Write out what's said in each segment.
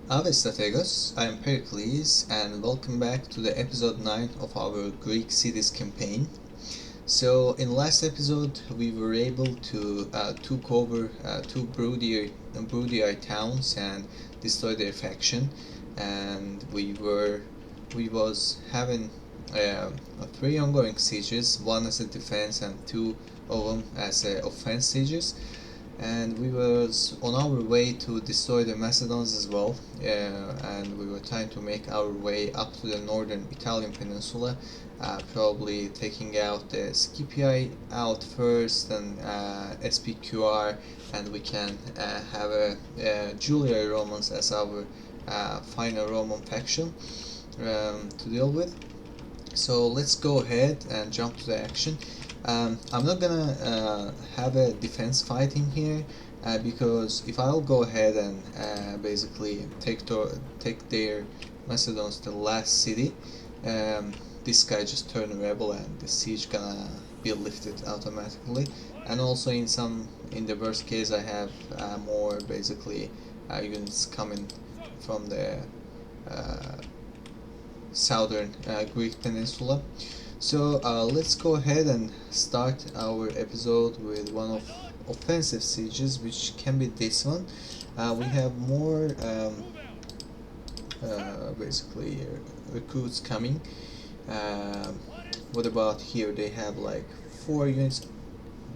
Ave strategos, I am Pericles and welcome back to the episode 9 of our Greek cities campaign. So in last episode we were able to took over two Broodier towns and destroy their faction, and we was having three ongoing sieges, one as a defense and two of them as offense sieges, and we was on our way to destroy the Macedons as well, and we were trying to make our way up to the northern Italian peninsula, probably taking out the Scipii out first and SPQR, and we can have a Julia Romans as our final Roman faction to deal with. So let's go ahead and jump to the action. I'm not gonna have a defense fighting here, because if I'll go ahead and basically take their Macedons to the last city, this guy just turned rebel and the siege gonna be lifted automatically. And also in the worst case I have more basically units coming from the southern Greek peninsula. So let's go ahead and start our episode with one of offensive sieges, which can be this one. We have more basically recruits coming. What about here? They have like 4 units.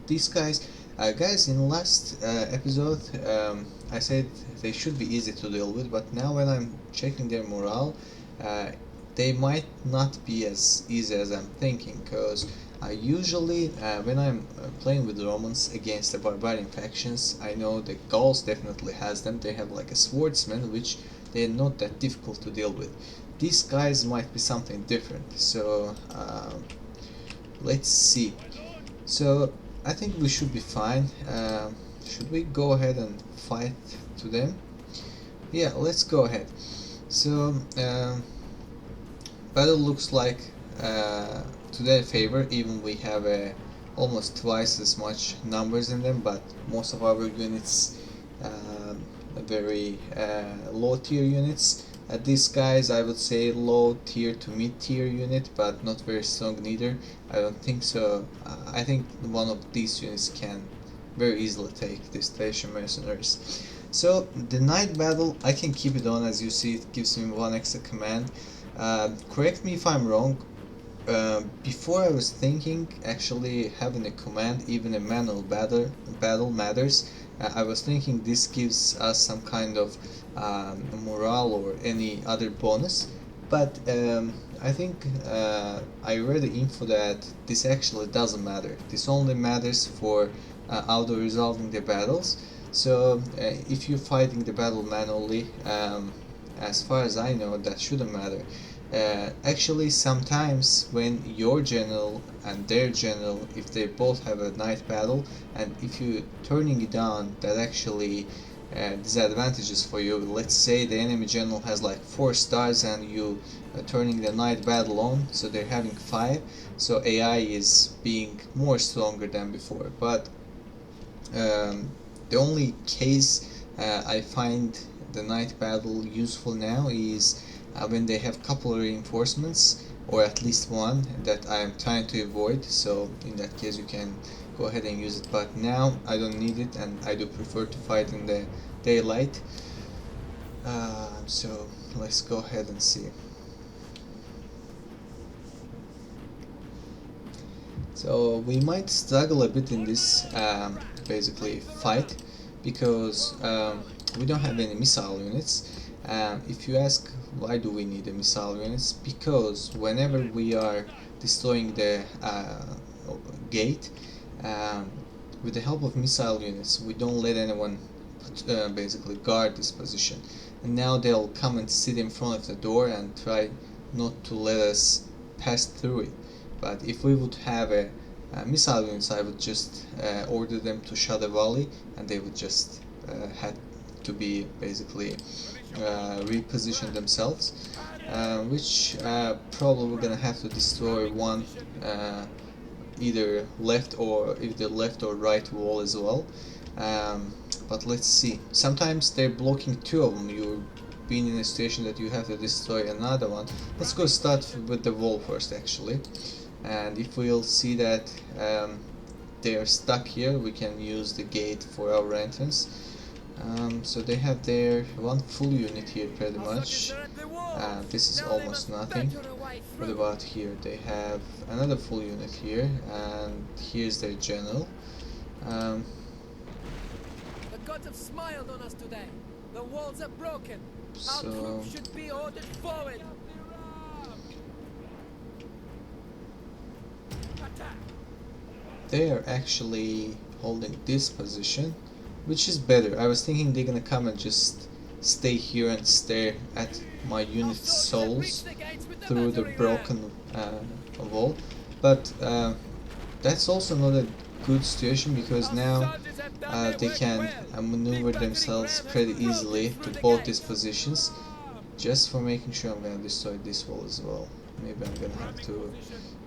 These guys, in the last episode, I said they should be easy to deal with, but now when I'm checking their morale, they might not be as easy as I'm thinking, because usually when I'm playing with Romans against the barbarian factions, I know the Gauls definitely has them. They have like a swordsman, which they're not that difficult to deal with. These guys might be something different, so let's see. So I think we should be fine. Should we go ahead and fight to them? Yeah, let's go ahead. So battle looks like to their favor, even we have almost twice as much numbers in them, but most of our units very low tier units. These guys, I would say low tier to mid tier unit, but not very strong neither. I don't think so. I think one of these units can very easily take these Thracian mercenaries. So the night battle, I can keep it on. As you see, it gives me one extra command. Correct me if I'm wrong. Before I was thinking actually having a command, even a manual battle matters. I was thinking this gives us some kind of morale or any other bonus, but I think I read the info that this actually doesn't matter. This only matters for auto resolving the battles. So if you're fighting the battle manually, as far as I know, that shouldn't matter. Actually, sometimes when your general and their general, if they both have a night battle, and if you turning it on, that actually disadvantages for you. Let's say the enemy general has like 4 stars and you turning the night battle on, so they're having 5, so AI is being more stronger than before. But the only case I find the night battle useful now is when they have couple of reinforcements, or at least one that I am trying to avoid. So in that case you can go ahead and use it, but now I don't need it and I do prefer to fight in the daylight. So let's go ahead and see. So we might struggle a bit in this basically fight, because we don't have any missile units. If you ask why do we need the missile units, because whenever we are destroying the gate, with the help of missile units, we don't let anyone basically guard this position, and now they'll come and sit in front of the door and try not to let us pass through it. But if we would have a missile units, I would just order them to shut a volley, and they would just have to be basically reposition themselves, which probably we're gonna have to destroy one either left or right wall as well. But let's see. Sometimes they're blocking 2 of them. You're been in a situation that you have to destroy another one. Let's go start with the wall first, actually. And if we'll see that they are stuck here, we can use the gate for our entrance. So they have their one full unit here pretty much. This is almost nothing. What about here? They have another full unit here, and here's their general. The gods have smiled on us today. The walls are broken. Our troops should be ordered forward. They are actually holding this position, which is better. I was thinking they're gonna come and just stay here and stare at my unit's souls through the broken wall, but that's also not a good situation, because now they can maneuver themselves pretty easily to both these positions. Just for making sure, I'm gonna destroy this wall as well. Maybe I'm gonna have to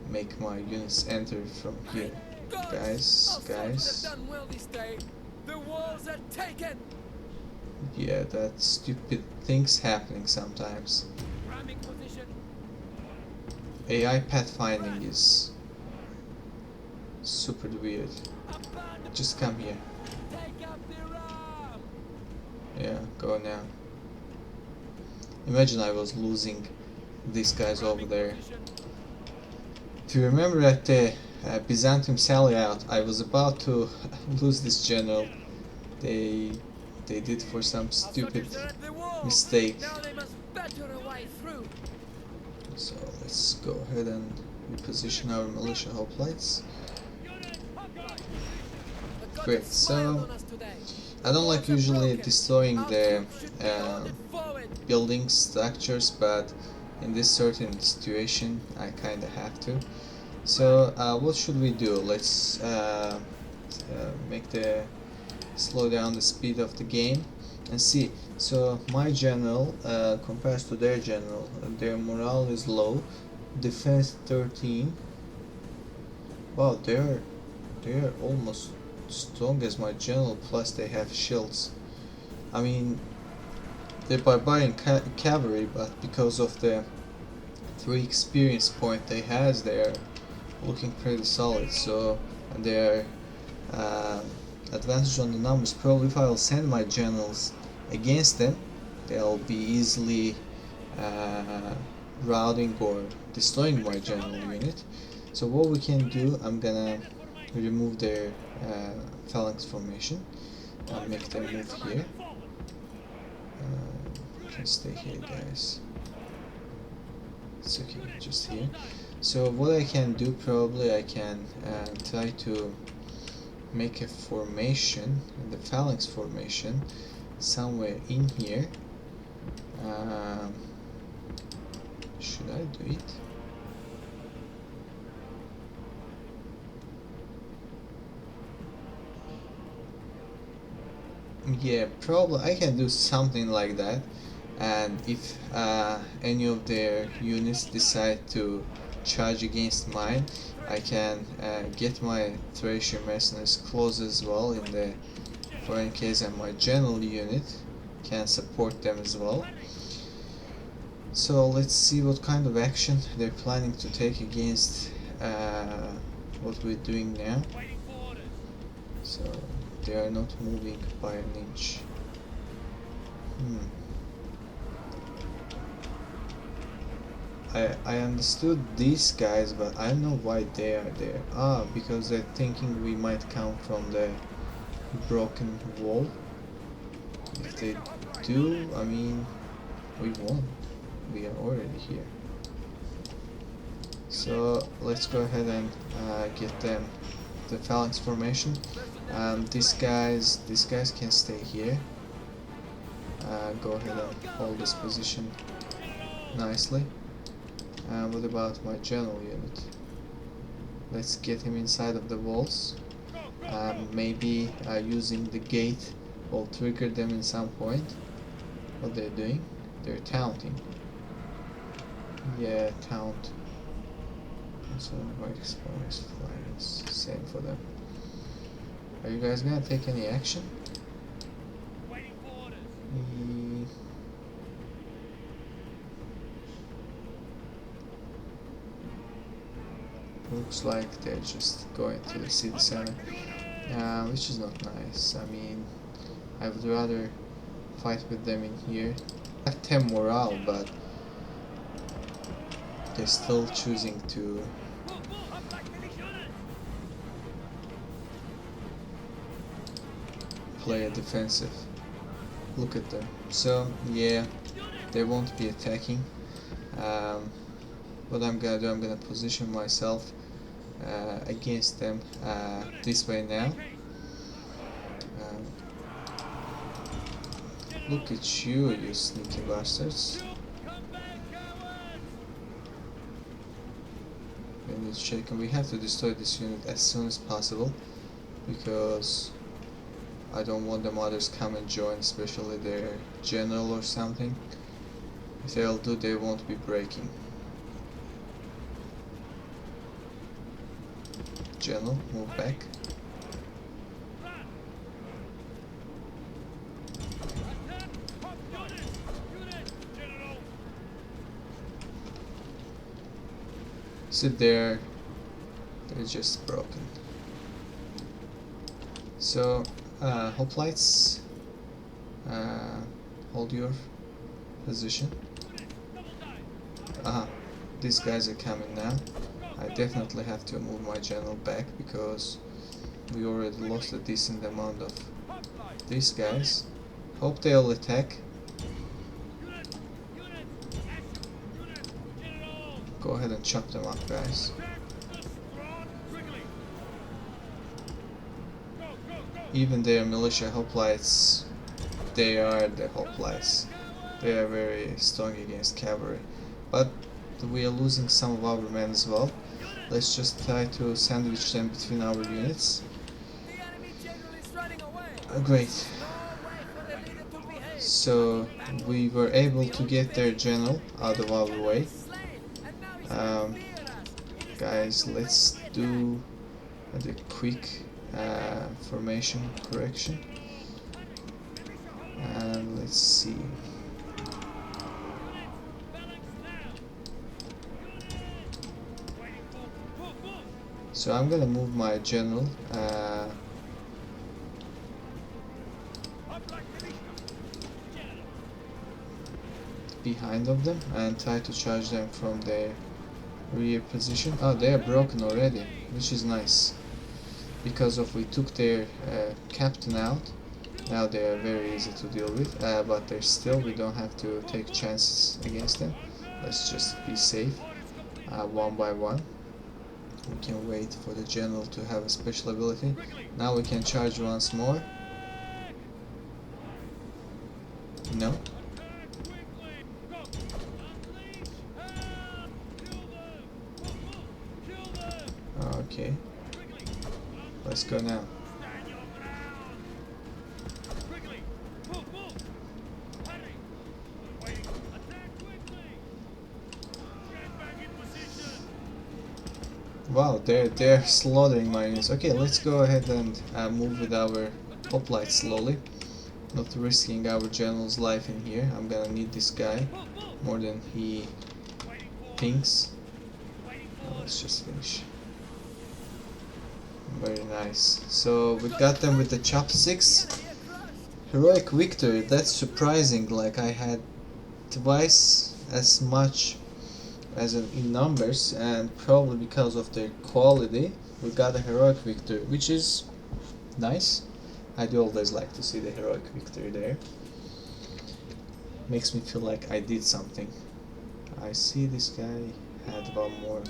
make my units enter from here. Guys. The walls are taken. Yeah, that stupid things happening sometimes. AI pathfinding is super weird. Just come here. Yeah, go now. Imagine I was losing these guys over there. If you remember at the Byzantium sally out, I was about to lose this general. They did for some stupid mistake. So let's go ahead and reposition our militia hoplites. Great. So I don't like usually destroying the building structures, but in this certain situation I kinda have to. So what should we do? Let's slow down the speed of the game and see. So my general compares to their general, their morale is low, defense 13. Wow, they're almost strong as my general, plus they have shields. I mean, they're barbarian cavalry, but because of the 3 experience point they has, they're looking pretty solid. So, and their advantage on the numbers. Probably if I'll send my generals against them, they'll be easily routing or destroying my general unit. So what we can do, I'm gonna remove their phalanx formation and make them move here. You can stay here, guys. It's okay, just here. So what I can do, probably I can try to make a formation, the phalanx formation, somewhere in here. Should I do it? Yeah, probably I can do something like that. And if any of their units decide to charge against mine, I can get my Thracian mercenaries close as well in the foreign case, and my general unit can support them as well. So let's see what kind of action they're planning to take against what we're doing now. So they are not moving by an inch. I understood these guys, but I don't know why they are there. Because they're thinking we might come from the broken wall. If they do, I mean, we won't. We are already here. So let's go ahead and get them the phalanx formation. These guys can stay here. Go ahead and hold this position nicely. What about my general unit? Let's get him inside of the walls. Maybe using the gate will trigger them in some point. What they're doing? They're taunting. Yeah, taunt. So right exposed flyers. Same for them. Are you guys gonna take any action? Looks like they're just going to the city center, which is not nice. I mean, I would rather fight with them in here. I have 10 morale, but they're still choosing to play a defensive. Look at them. So yeah, they won't be attacking. What I'm gonna do, I'm gonna position myself against them this way now. Look at you, you sneaky bastards. We need to check, and we have to destroy this unit as soon as possible, because I don't want them others come and join, especially their general or something. If they'll do, they won't be breaking. General, move back. Sit there. They're just broken. So, hoplites, hold your position. Aha, these guys are coming now. I definitely have to move my general back because we already lost a decent amount of these guys. Hope they'll attack. Go ahead and chop them up, guys. Even their militia hoplites, they are the hoplites. They are very strong against cavalry. But we are losing some of our men as well. Let's just try to sandwich them between our units. Great. So we were able to get their general out of our way. Guys, let's do the quick formation correction, and let's see. So I'm gonna move my general behind of them and try to charge them from their rear position. Oh, they are broken already, which is nice. Because of we took their captain out, now they are very easy to deal with, but they're still, we don't have to take chances against them. Let's just be safe, one by one. We can wait for the general to have a special ability. Now we can charge once more. No. Okay. Let's go now. Wow, they're slaughtering my units. Okay, let's go ahead and move with our hoplites slowly, not risking our general's life in here. I'm gonna need this guy more than he thinks. Let's just finish. Very nice. So we got them with the chopsticks. Heroic victory. That's surprising. Like, I had twice as much as in numbers, and probably because of their quality we got a heroic victory, which is nice. I do always like to see the heroic victory there. Makes me feel like I did something. I see this guy had one more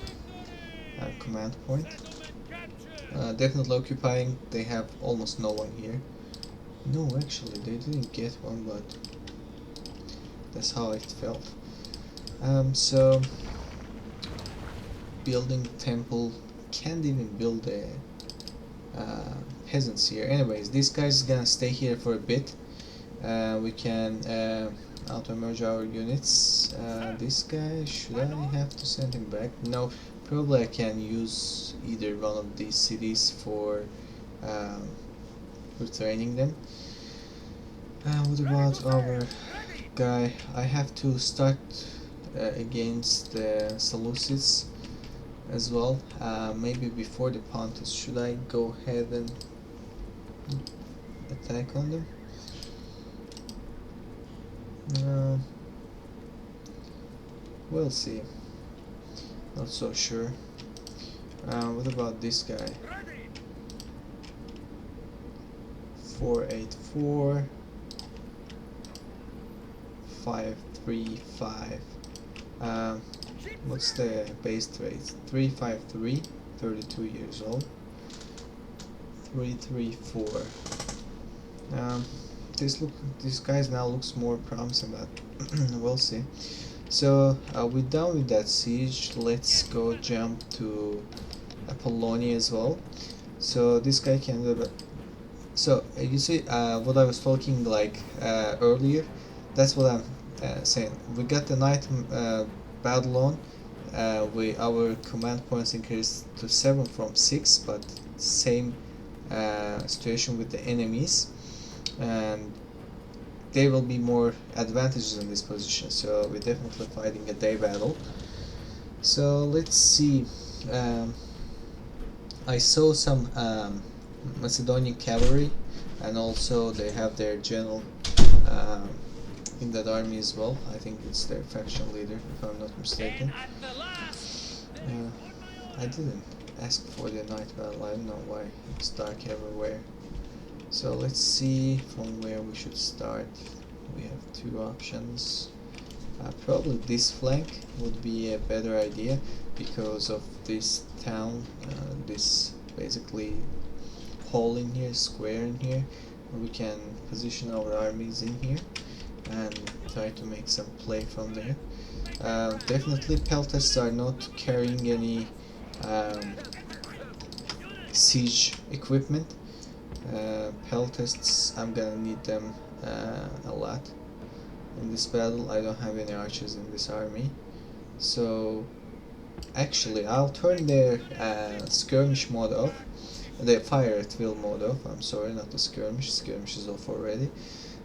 command point. Definitely occupying. They have almost no one here. No, actually they didn't get one, but that's how it felt. So building temple, can't even build a peasants here. Anyways, this guy's gonna stay here for a bit. We can auto-merge our units. This guy, should I have to send him back? No, probably I can use either one of these cities for training them. What about our guy? I have to start against the Seleucids. as well. Maybe before the Pontus, should I go ahead and attack on them? We'll see. Not so sure. What about this guy? 484 535. What's the base rate? 353, 32 years old. 334. This guy now looks more promising, but we'll see. So we're done with that siege. Let's go jump to Apollonia as well. So this guy can do it. So you see what I was talking like earlier. That's what I'm saying. We got the night battle on. Our command points increased to 7 from 6, but same situation with the enemies, and there will be more advantages in this position. So we're definitely fighting a day battle. So let's see. I saw some Macedonian cavalry, and also they have their general in that army as well. I think it's their faction leader, if I'm not mistaken. I didn't ask for the night battle. I don't know why it's dark everywhere. So let's see from where we should start. We have two options. Probably this flank would be a better idea because of this town, this basically hole in here, square in here. We can position our armies in here and try to make some play from there. Definitely peltasts are not carrying any siege equipment. Peltasts, I'm gonna need them a lot in this battle. I don't have any archers in this army, so actually I'll turn their skirmish mode off, the fire at will mode off. I'm sorry, not the skirmish. Skirmish is off already.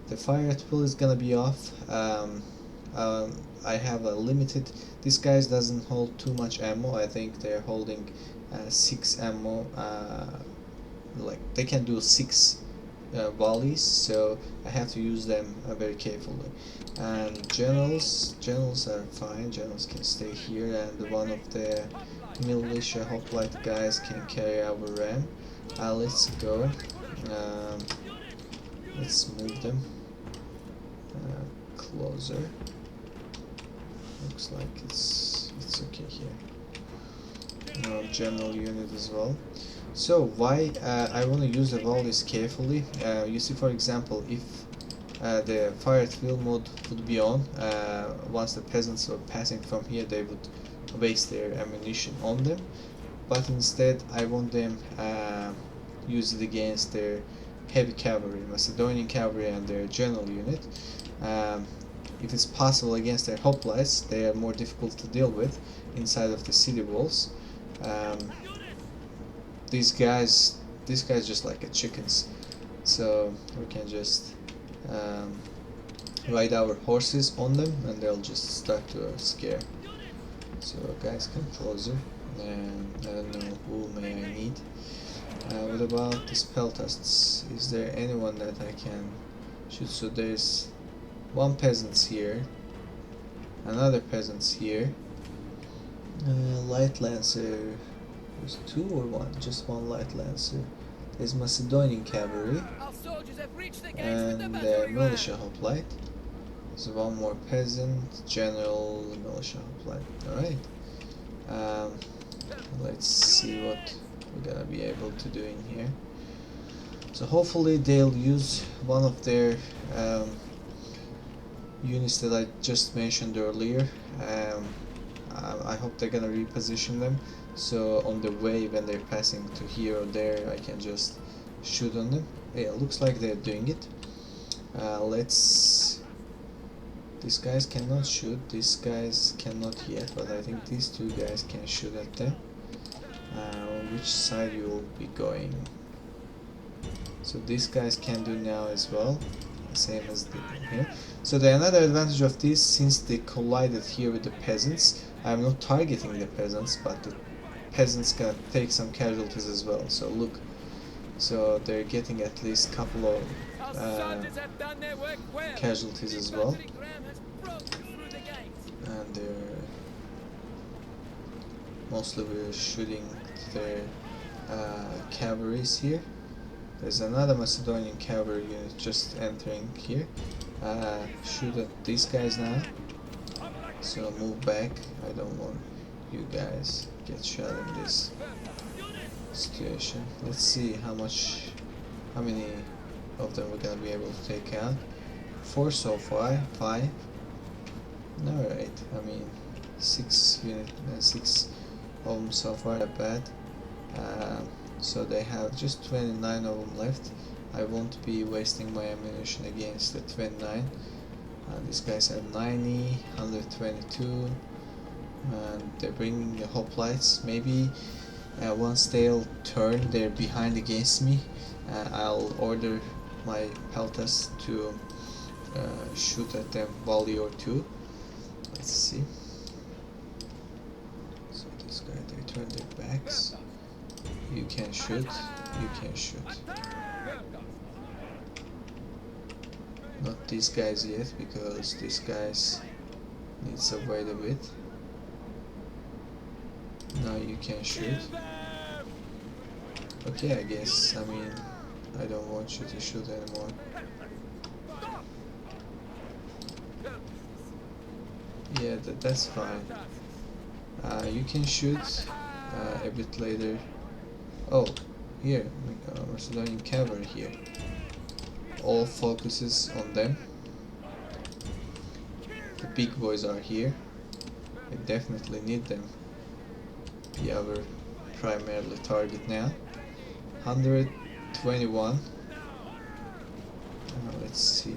The fire at will is gonna be off. I have a limited. This guy doesn't hold too much ammo. I think they're holding 6 ammo. Like they can do 6 volleys, so I have to use them very carefully. And generals are fine. Generals can stay here, and one of the militia hoplite guys can carry our ram. Let's go. Let's move them closer. Looks like it's okay here. General unit as well. So why I want to use the volleys carefully? You see, for example, if the fire at will mode would be on, once the peasants were passing from here, they would waste their ammunition on them. But instead, I want them use it against their heavy cavalry, Macedonian cavalry, and their general unit. If it's possible against their hoplites, they are more difficult to deal with inside of the city walls. These guys just like a chickens, so we can just ride our horses on them and they'll just start to scare. So guys, come closer, and I don't know who may I need. What about these peltasts? Is there anyone that I can shoot? So there's one peasant here, another peasant here, light lancer. There's 2 or 1? Just 1 light lancer. There's Macedonian cavalry and militia hoplite. There's 1 more peasant, general, militia hoplite. Alright. Let's see what we're gonna be able to do in here. So hopefully they'll use one of their units that I just mentioned earlier. I hope they're gonna reposition them, so on the way when they're passing to here or there, I can just shoot on them. Yeah, looks like they're doing it. These guys cannot shoot, these guys cannot yet, but I think these 2 guys can shoot at them. Which side you will be going? So these guys can do now as well, same as here. So the another advantage of this, since they collided here with the peasants, I'm not targeting the peasants, but the peasants gonna take some casualties as well. So look, so they're getting at least couple of casualties as well, and they're mostly we're shooting their cavalries here. There's another Macedonian cavalry unit just entering here. Shoot at these guys now. So move back. I don't want you guys get shot in this situation. Let's see how many of them we're gonna be able to take out. 4 so far, 5. Alright, I mean 6 of them so far, not bad. So they have just 29 of them left. I won't be wasting my ammunition against the 29. These guys have 90, 122, and they're bringing the hoplites. Maybe once they'll turn their behind against me, I'll order my peltas to shoot at them volley or two. Let's see. So this guy, they turn their backs. You can shoot, you can shoot. Not these guys yet, because these guys need to wait a bit. Now you can shoot. Okay, I guess, I mean, I don't want you to shoot anymore. Yeah, that's fine. You can shoot a bit later. Oh, here, Macedonian cavalry here. All focuses on them. The big boys are here. We definitely need them. Be our primarily target now. 121. Let's see.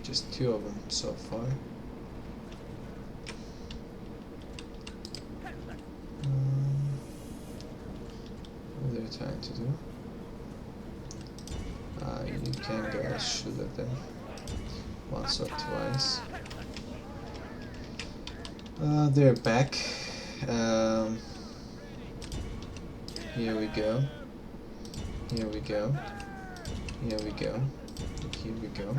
Just 2 of them so far. What are they trying to do? You can guys shoot at them once or twice. They're back. Here we go. Here we go. Here we go. Here we go.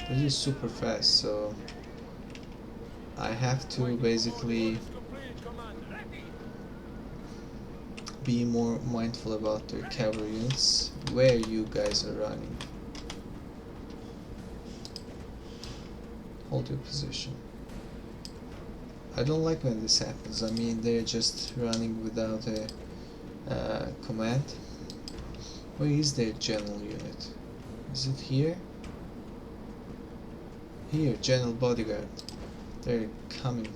This is super fast, so I have to basically be more mindful about their cavalry units, where you guys are running. Hold your position. I don't like when this happens. I mean, they're just running without a command. Where is their general unit? Is it here? Here, general bodyguard. They're coming.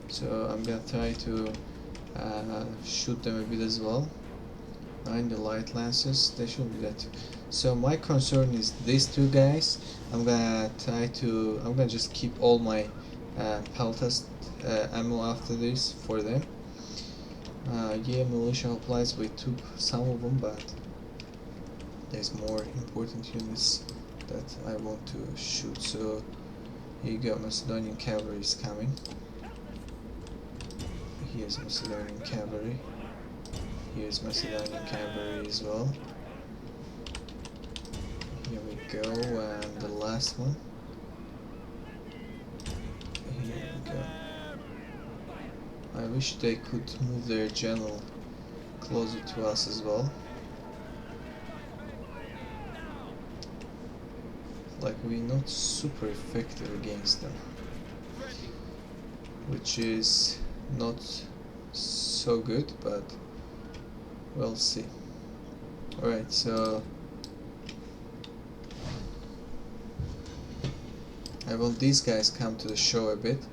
So I'm gonna try to shoot them a bit as well. 9 the light lances, they shouldn't be that. So my concern is these 2 guys. I'm gonna just keep all my peltas ammo after this for them. Yeah, militia hoplites, we took some of them, but there's more important units that I want to shoot. So here you go, Macedonian cavalry is coming. Here's Macedonian cavalry. Here's Macedonian cavalry as well. Here we go, and the last one. Here we go. I wish they could move their general closer to us as well. Like, we're not super effective against them, which is not so good, but we'll see. Alright, so I want these guys come to the show a bit.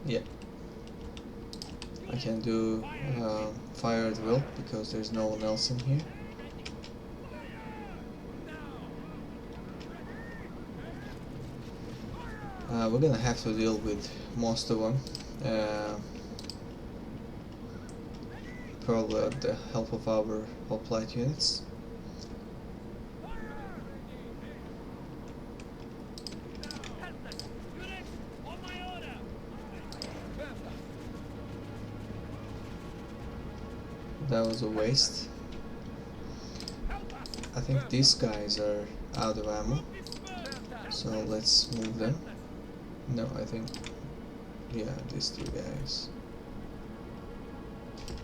Yeah, I can do fire at will because there's no one else in here. We're gonna have to deal with most of them, probably with the help of our hoplite units. that was a waste. I think these guys are out of ammo, so let's move them. No, I think, yeah, these two guys.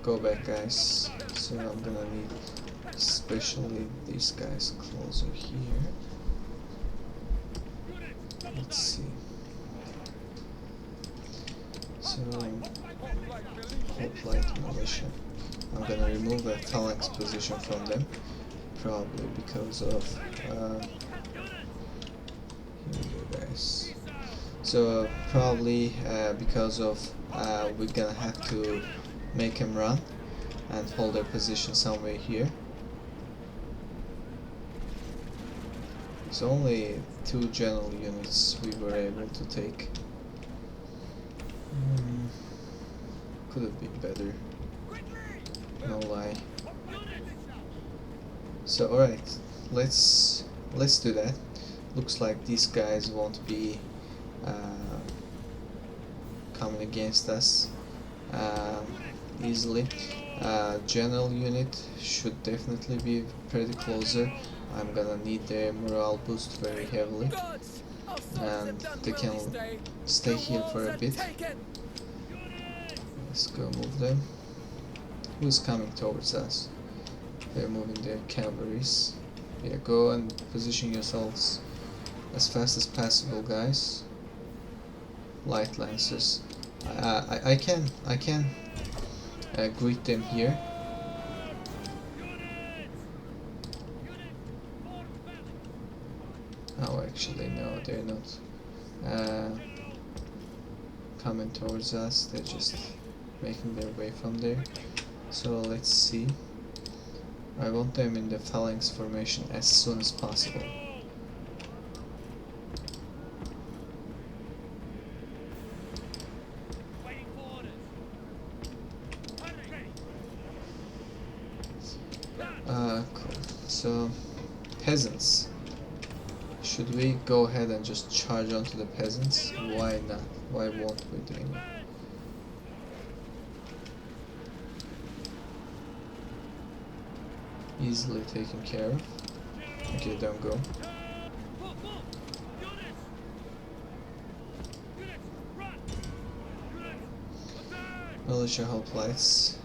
Go back, guys. So I'm gonna need especially these guys closer here. Let's see. So, hoplite militia. I'm gonna remove a phalanx position from them, probably because of here we go, guys. So probably because of we're gonna have to make them run and hold their position somewhere here. It's only 2 general units we were able to take. Could have been better, no lie. So alright, let's do that. Looks like these guys won't be coming against us easily. General unit should definitely be pretty closer. I'm gonna need their morale boost very heavily, and they can stay here for a bit. Let's go move them. Who's coming towards us? They're moving their cavalries. Yeah, go and position yourselves as fast as possible, guys. Light lancers. I can greet them here. Oh, actually, no, they're not coming towards us. They're just making their way from there. So let's see. I want them in the phalanx formation as soon as possible. Cool. So, peasants. Should we go ahead and just charge onto the peasants? Why not? Why won't we do it? Easily taken care of. Okay, don't go. Militia hoplites.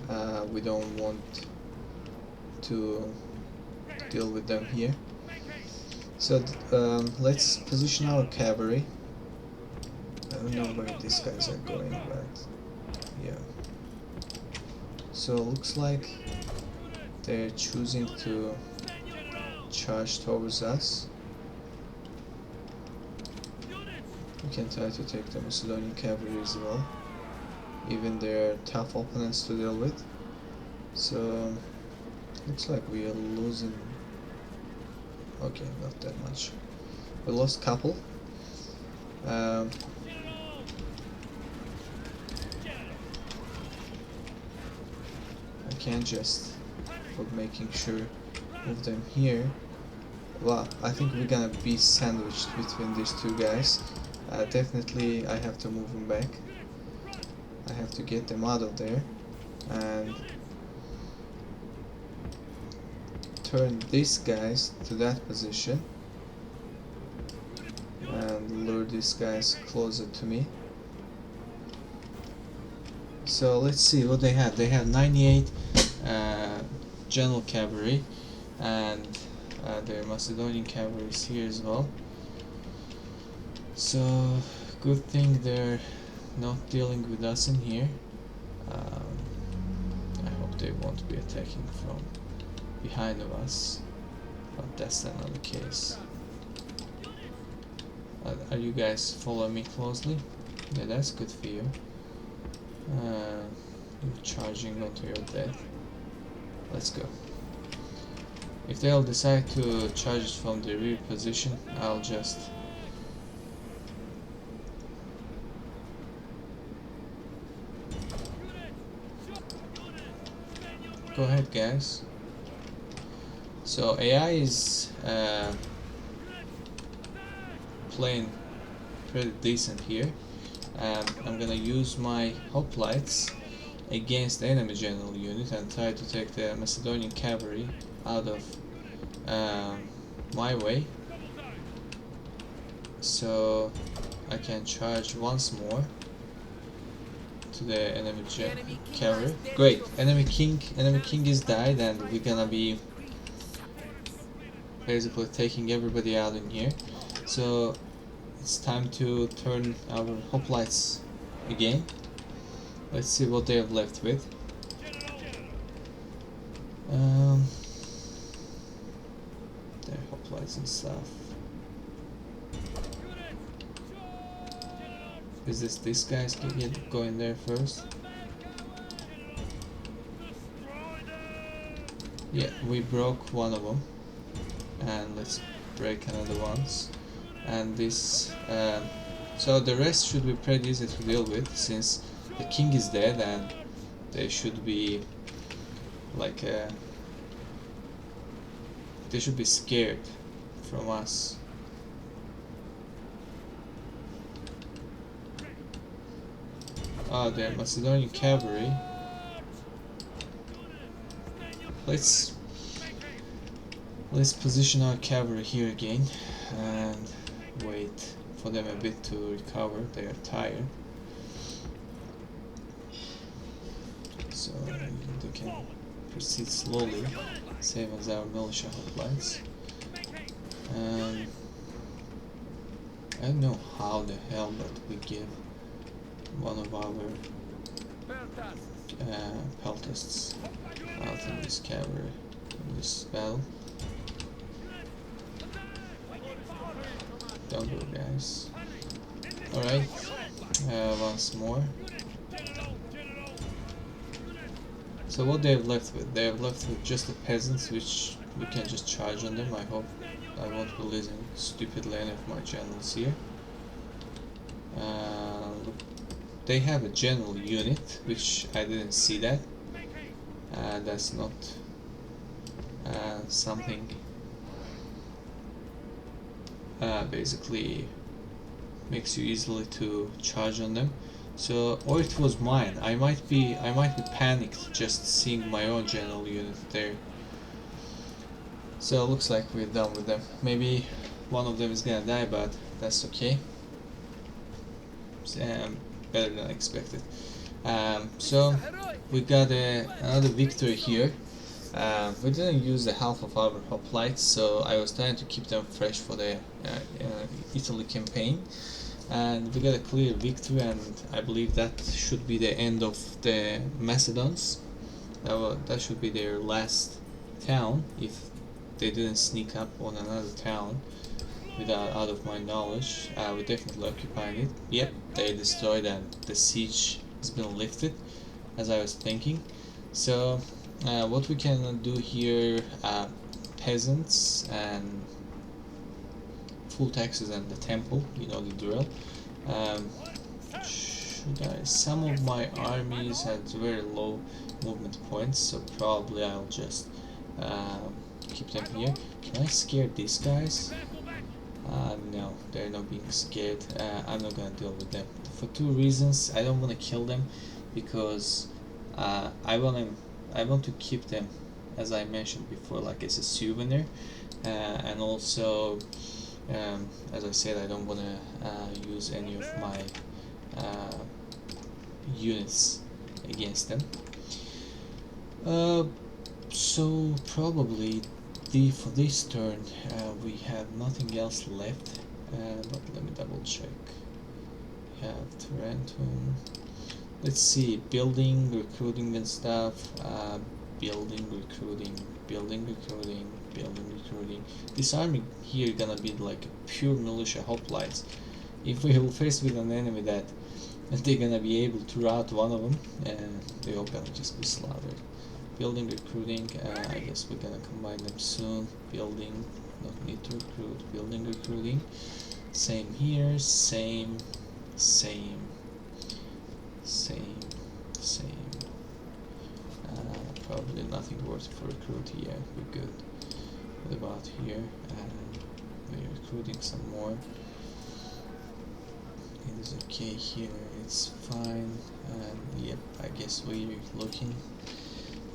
We don't want to deal with them here. So let's position our cavalry. I don't know where these guys are going, but yeah. So looks like they're choosing to charge towards us. We can try to take the Macedonian cavalry as well. Even they're tough opponents to deal with. So looks like we are losing. Okay, not that much. We lost couple. I can't just for making sure move them here. Well, I think we're gonna be sandwiched between these two guys. Definitely I have to move them back. I have to get them out of there and turn these guys to that position and lure these guys closer to me. So let's see what they have. They have 98 general cavalry, and their Macedonian cavalry is here as well. So good thing they're not dealing with us in here. I hope they won't be attacking from behind of us, but that's another case. Are you guys following me closely? Yeah, that's good for you. You're charging onto your death. Let's go. If they'll decide to charge from the rear position, I'll just go ahead, guys. So AI is playing pretty decent here. I'm gonna use my hoplites against the enemy general unit and try to take the Macedonian cavalry out of my way, so I can charge once more to the enemy cavalry. Great, enemy king is died, and we're gonna be basically taking everybody out in here. So it's time to turn our hoplites again. Let's see what they have left with. Their hoplites and stuff. Is this guy's going there first? Yeah, we broke one of them, and let's break another ones. And this, so the rest should be pretty easy to deal with, since the king is dead, and they should be like they should be scared from us. The Macedonian cavalry. Let's position our cavalry here again and wait for them a bit to recover. They are tired, so they can proceed slowly, same as our militia hoplites. I don't know how the hell, but we give one of our peltasts out in this cavalry in this battle. Don't go, guys. Alright, once more. So what they have left with? They have left with just the peasants, which we can just charge on them. I hope I won't be losing stupidly any of my generals here. They have a general unit, which I didn't see that. That's not something basically makes you easily to charge on them. So, or it was mine. I might be panicked just seeing my own general unit there. So it looks like we're done with them. Maybe one of them is gonna die, but that's okay. Better than expected. So we got another victory here. We didn't use the half of our hoplites, so I was trying to keep them fresh for the Italy campaign, and we got a clear victory, and I believe that should be the end of the Macedons. That should be their last town, if they didn't sneak up on another town without out of my knowledge. We're definitely occupying it. Yep, they destroyed, and the siege has been lifted, as I was thinking. So what we can do here, peasants and full taxes and the temple, you know the drill. Some of my armies had very low movement points, so probably I'll just keep them here. Can I scare these guys? No, they're not being scared. I'm not gonna deal with them for two reasons. I don't want to kill them because I want to keep them, as I mentioned before, like as a souvenir, and also, as I said, I don't want to use any of my units against them. So probably for this turn we have nothing else left, but let me double check. We have Tarentum. Let's see, building, recruiting and stuff. Building, recruiting, building, recruiting, building, recruiting. This army here gonna be like pure militia hoplites. If we will face with an enemy that they're gonna be able to rout one of them, they're all gonna just be slaughtered. Building, recruiting, I guess we're gonna combine them soon. Building, not need to recruit. Building, recruiting. Same here, same. Probably nothing worth for recruit here. We're good. What about here? We're recruiting some more. It is okay here. It's fine. And yep, I guess yes, we're looking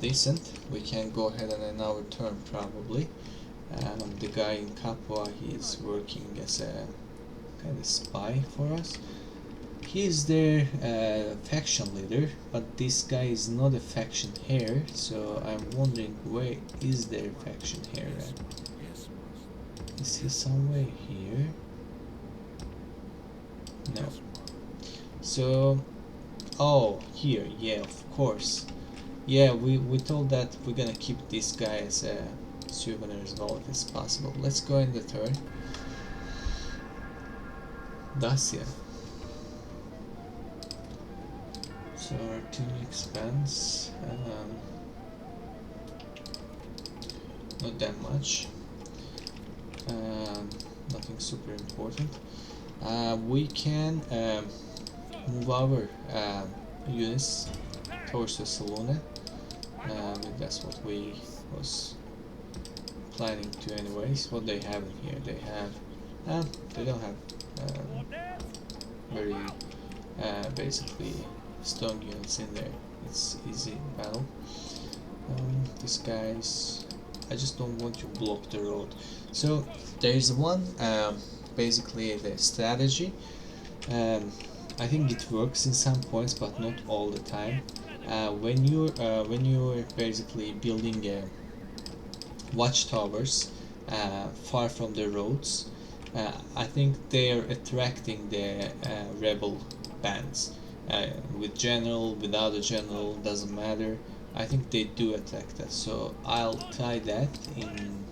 decent. We can go ahead and end our turn probably. The guy in Capua, he is working as a kind of spy for us. He is their faction leader, but this guy is not a faction heir, so I'm wondering where is their faction heir at? Is he somewhere here? No. So, oh, here, yeah, of course. Yeah, we told that we're gonna keep this guy as a souvenir as well if it's possible. Let's go in the turn. Dacia. So our team expands. Not that much. Nothing super important. We can move our units towards the Salona. That's what we was planning to anyways. What they have in here? They have they don't have very basically stone units in there. It's easy battle. These guys, I just don't want to block the road. So there's one basically the strategy. I think it works in some points, but not all the time. When you're basically building watchtowers far from the roads, I think they're attracting the rebel bands. With general, without a general, doesn't matter. I think they do attract us. So I'll try that in.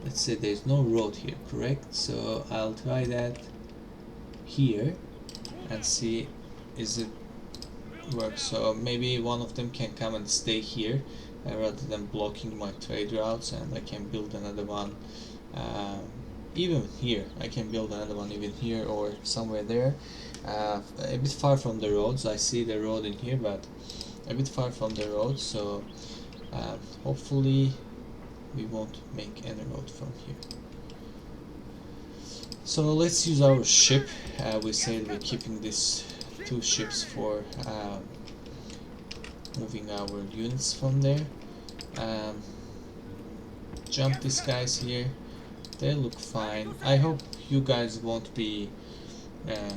Let's say there's no road here, correct? So I'll try that here and see is it works. So maybe one of them can come and stay here rather than blocking my trade routes, and I can build another one even here. I can build another one even here or somewhere there, a bit far from the roads. I see the road in here, but a bit far from the road, so hopefully we won't make any road from here. So let's use our ship. We said we're keeping these 2 ships for moving our units from there. Jump these guys here. They look fine. I hope you guys won't be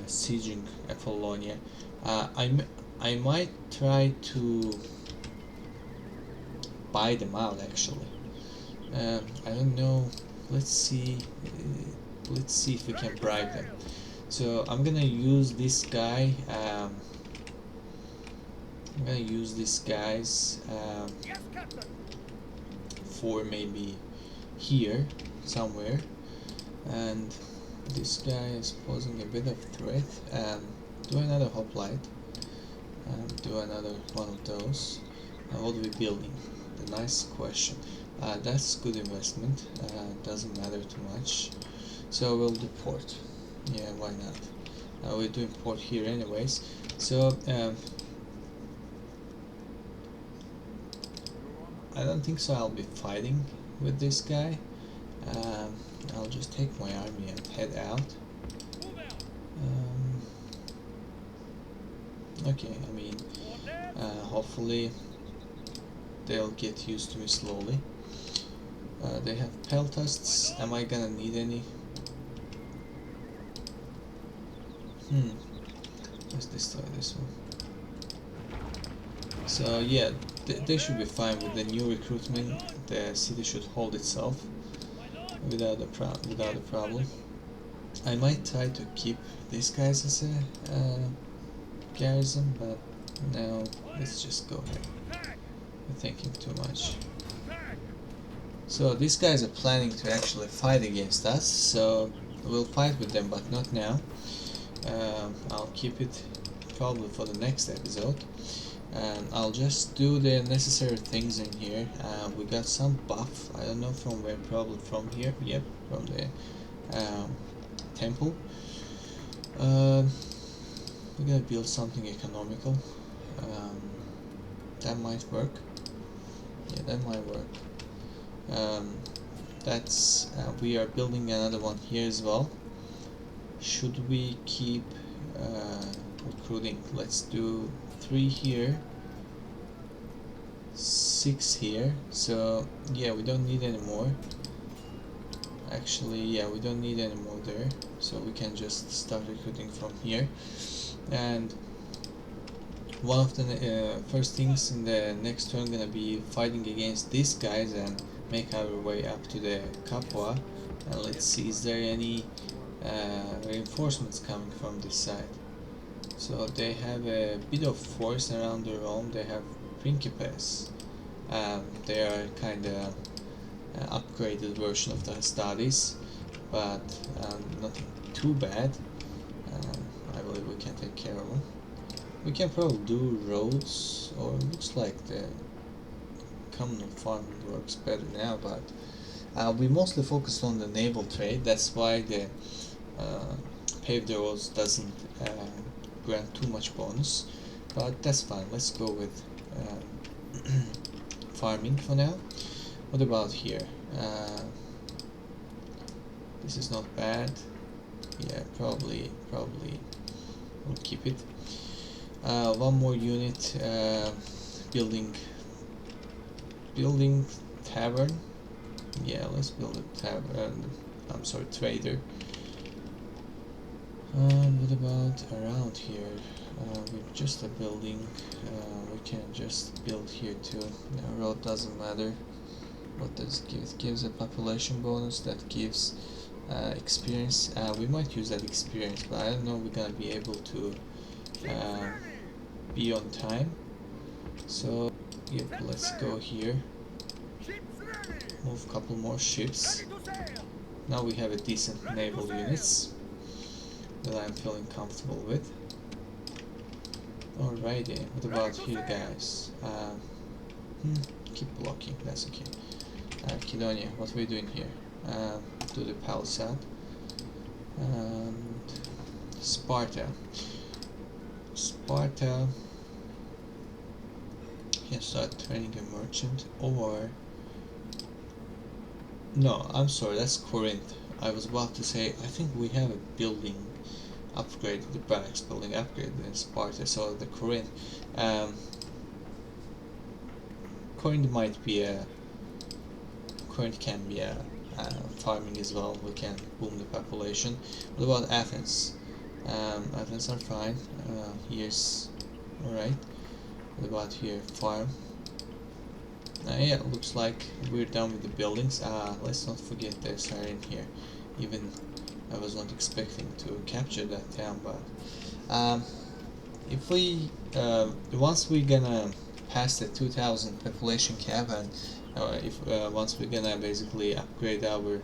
sieging Apollonia. I might try to buy them out actually. I don't know. Let's see if we can bribe them. So I'm gonna use this guy. I'm gonna use these guys for maybe here somewhere, and this guy is posing a bit of threat. Do another hoplite. Do another one of those. What are we building? The nice question. That's good investment. Doesn't matter too much. So we'll do port. Yeah, why not? We're doing port here anyways. So I don't think so I'll be fighting with this guy. I'll just take my army and head out. Okay, I mean, hopefully they'll get used to me slowly. They have peltasts. Am I gonna need any? Let's destroy this one. So yeah, they should be fine with the new recruitment. The city should hold itself without a problem. I might try to keep these guys as a garrison, but no, let's just go ahead. I'm thinking too much. So these guys are planning to actually fight against us, so we'll fight with them, but not now. I'll keep it probably for the next episode, and I'll just do the necessary things in here. We got some buff, I don't know from where, probably from here. Yep, from the temple. We're gonna build something economical. That might work. Yeah, that might work. That's we are building another one here as well. Should we keep recruiting? Let's do 3 here 6 here, so yeah, we don't need any more. Actually, yeah, we don't need any more there, so we can just start recruiting from here. And one of the first things in the next turn gonna be fighting against these guys and make our way up to the Capua. And let's see, is there any reinforcements coming from this side? So they have a bit of force around the Rome. They have principes. They are kind of upgraded version of the studies, but nothing too bad. I believe we can take care of them. We can probably do roads, or it looks like the communal farming works better now, but we mostly focused on the naval trade. That's why the paved roads doesn't grant too much bonus, but that's fine. Let's go with farming for now. What about here? This is not bad. Yeah, probably we'll keep it. One more unit, building tavern. Yeah, let's build a tavern. I'm sorry, trader. What about around here? With just a building, we can just build here too. Road doesn't matter. What does it give? It gives a population bonus that gives experience. We might use that experience, but I don't know if we're gonna be able to be on time. So yep, let's go here. Move a couple more ships. Now we have a decent naval units that I'm feeling comfortable with. Alrighty, what about here, guys? Keep blocking, that's okay. Macedonia, what are we doing here? Do the palisade. And Sparta. Can start training a merchant, or no, I'm sorry, that's Corinth. I was about to say, I think we have a building upgraded, the barracks building upgraded in Sparta, so the Corinth might be a Corinth can be a farming as well. We can boom the population. What about Athens? Athens are fine. Here's alright. What about here? Farm. Yeah, looks like we're done with the buildings. Let's not forget the siren here. Even I was not expecting to capture that town, but if we once we're gonna pass the 2000 population cap, and if once we're gonna basically upgrade our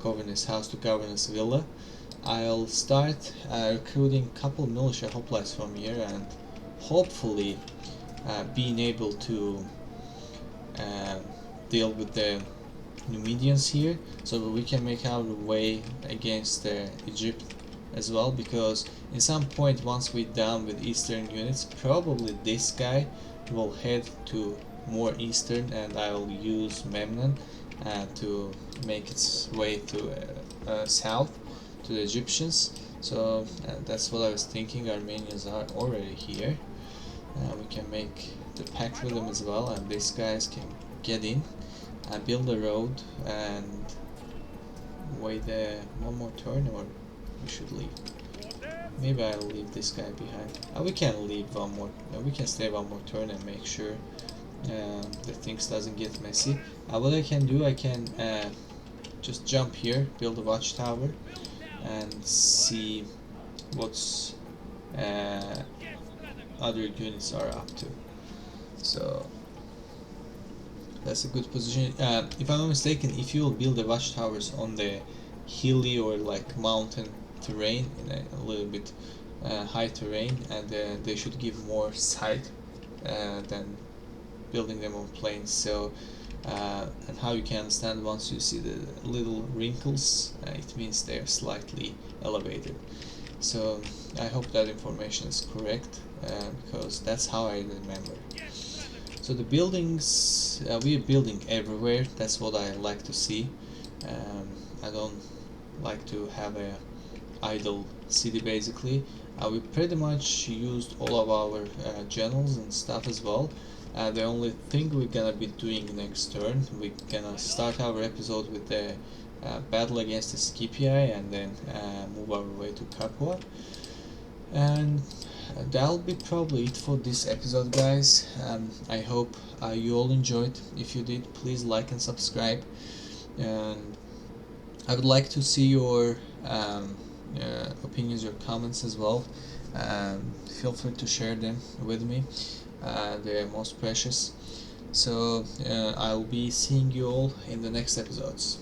governor's house to governor's villa, I'll start recruiting a couple militia hoplites from here, and hopefully being able to deal with the Numidians here, so that we can make our way against Egypt as well, because in some point once we're done with eastern units, probably this guy will head to more eastern, and I will use Memnon to make its way to south to the Egyptians. So that's what I was thinking. Armenians are already here. We can make the pact with them as well, and these guys can get in, build a road, and wait one more turn, or we should leave. Maybe I'll leave this guy behind. We can leave one more. We can stay one more turn and make sure that things doesn't get messy. What I can do, I can just jump here, build a watchtower, and see what's other units are up to. So that's a good position. If I'm not mistaken, if you will build the watchtowers on the hilly or like mountain terrain, in a little bit high terrain, and they should give more sight than building them on plains. So and how you can understand, once you see the little wrinkles, it means they are slightly elevated. So I hope that information is correct, because that's how I remember. So the buildings, we are building everywhere. That's what I like to see. I don't like to have a idle city basically. We pretty much used all of our generals and stuff as well. The only thing we're gonna be doing next turn, we're gonna start our episode with the battle against the Scipii and then move our way to Capua. And that'll be probably it for this episode, guys. I hope you all enjoyed. If you did, please like and subscribe. And I would like to see your opinions, your comments as well. Feel free to share them with me. They are most precious. So I'll be seeing you all in the next episodes.